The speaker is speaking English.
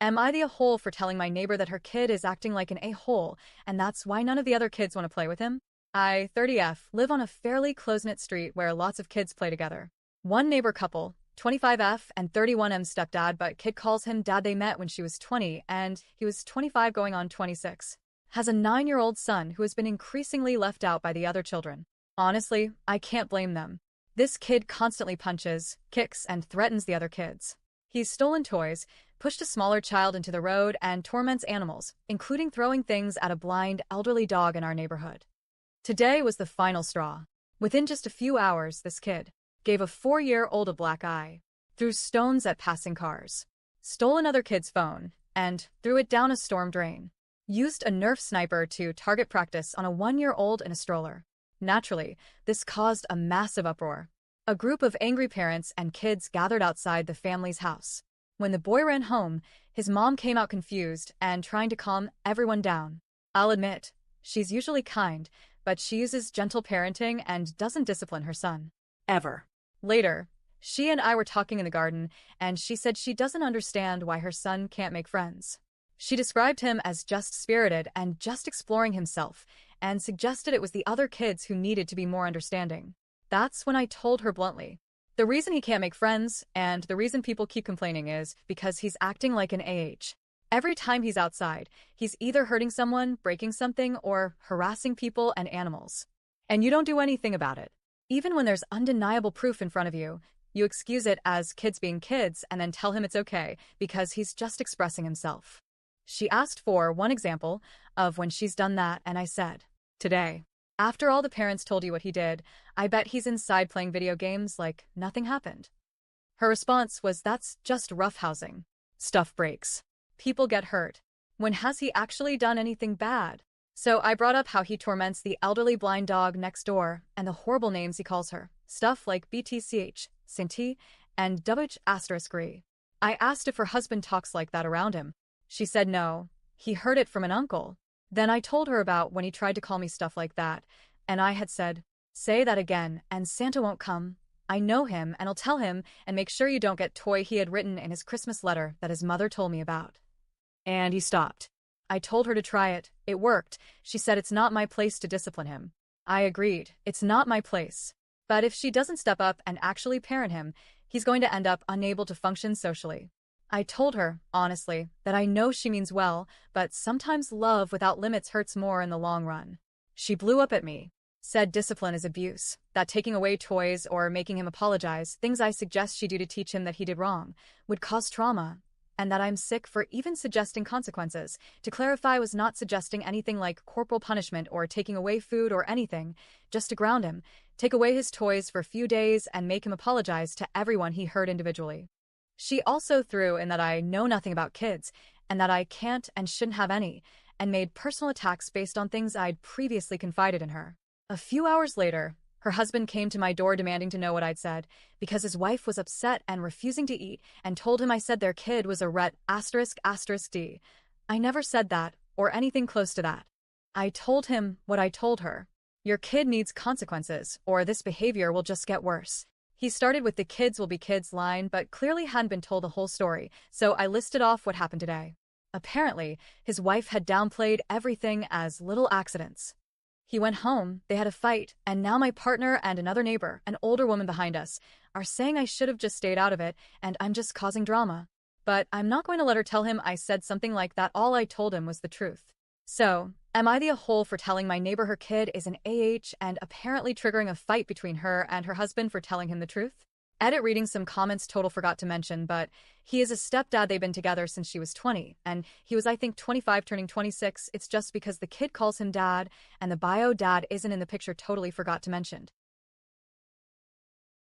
Am I the a-hole for telling my neighbor that her kid is acting like an a-hole, and that's why none of the other kids want to play with him? I, 30F, live on a fairly close-knit street where lots of kids play together. One neighbor couple, 25F and 31M stepdad, but kid calls him dad. They met when she was 20 and he was 25 going on 26. Has a 9-year-old son who has been increasingly left out by the other children. Honestly, I can't blame them. This kid constantly punches, kicks, and threatens the other kids. He's stolen toys, pushed a smaller child into the road, and torments animals, including throwing things at a blind, elderly dog in our neighborhood. Today was the final straw. Within just a few hours, this kid gave a 4-year-old a black eye, threw stones at passing cars, stole another kid's phone, and threw it down a storm drain. Used a Nerf sniper to target practice on a 1-year-old in a stroller. Naturally, this caused a massive uproar. A group of angry parents and kids gathered outside the family's house. When the boy ran home, his mom came out confused and trying to calm everyone down. I'll admit, she's usually kind, but she uses gentle parenting and doesn't discipline her son. Ever. Later, she and I were talking in the garden, and she said she doesn't understand why her son can't make friends. She described him as just spirited and just exploring himself, and suggested it was the other kids who needed to be more understanding. That's when I told her bluntly, the reason he can't make friends, and the reason people keep complaining, is because he's acting like an AH. Every time he's outside, he's either hurting someone, breaking something, or harassing people and animals. And you don't do anything about it. Even when there's undeniable proof in front of you, you excuse it as kids being kids and then tell him it's okay because he's just expressing himself. She asked for one example of when she's done that, and I said, today. After all the parents told you what he did, I bet he's inside playing video games like nothing happened. Her response was, that's just roughhousing. Stuff breaks. People get hurt. When has he actually done anything bad? So I brought up how he torments the elderly blind dog next door and the horrible names he calls her. Stuff like BTCH, Sinti, and WH***. I asked if her husband talks like that around him. She said no, he heard it from an uncle. Then I told her about when he tried to call me stuff like that, and I had said, say that again and Santa won't come. I know him and I'll tell him, and make sure you don't get toy he had written in his Christmas letter that his mother told me about. And he stopped. I told her to try it. It worked. She said it's not my place to discipline him. I agreed, it's not my place. But if she doesn't step up and actually parent him, he's going to end up unable to function socially. I told her, honestly, that I know she means well, but sometimes love without limits hurts more in the long run. She blew up at me, said discipline is abuse, that taking away toys or making him apologize, things I suggest she do to teach him that he did wrong, would cause trauma, and that I'm sick for even suggesting consequences. To clarify, I was not suggesting anything like corporal punishment or taking away food or anything, just to ground him, take away his toys for a few days and make him apologize to everyone he hurt individually. She also threw in that I know nothing about kids, and that I can't and shouldn't have any, and made personal attacks based on things I'd previously confided in her. A few hours later, her husband came to my door demanding to know what I'd said, because his wife was upset and refusing to eat, and told him I said their kid was a ret******. I never said that, or anything close to that. I told him what I told her. Your kid needs consequences, or this behavior will just get worse. He started with the kids will be kids line, but clearly hadn't been told the whole story, so I listed off what happened today. Apparently, his wife had downplayed everything as little accidents. He went home, they had a fight, and now my partner and another neighbor, an older woman behind us, are saying I should have just stayed out of it, and I'm just causing drama. But I'm not going to let her tell him I said something like that. All I told him was the truth. So, am I the a-hole for telling my neighbor her kid is an AH and apparently triggering a fight between her and her husband for telling him the truth? Edit reading some comments total forgot to mention, but he is a stepdad. They've been together since she was 20, and he was I think 25 turning 26. It's just because the kid calls him dad, and the bio dad isn't in the picture, totally forgot to mention.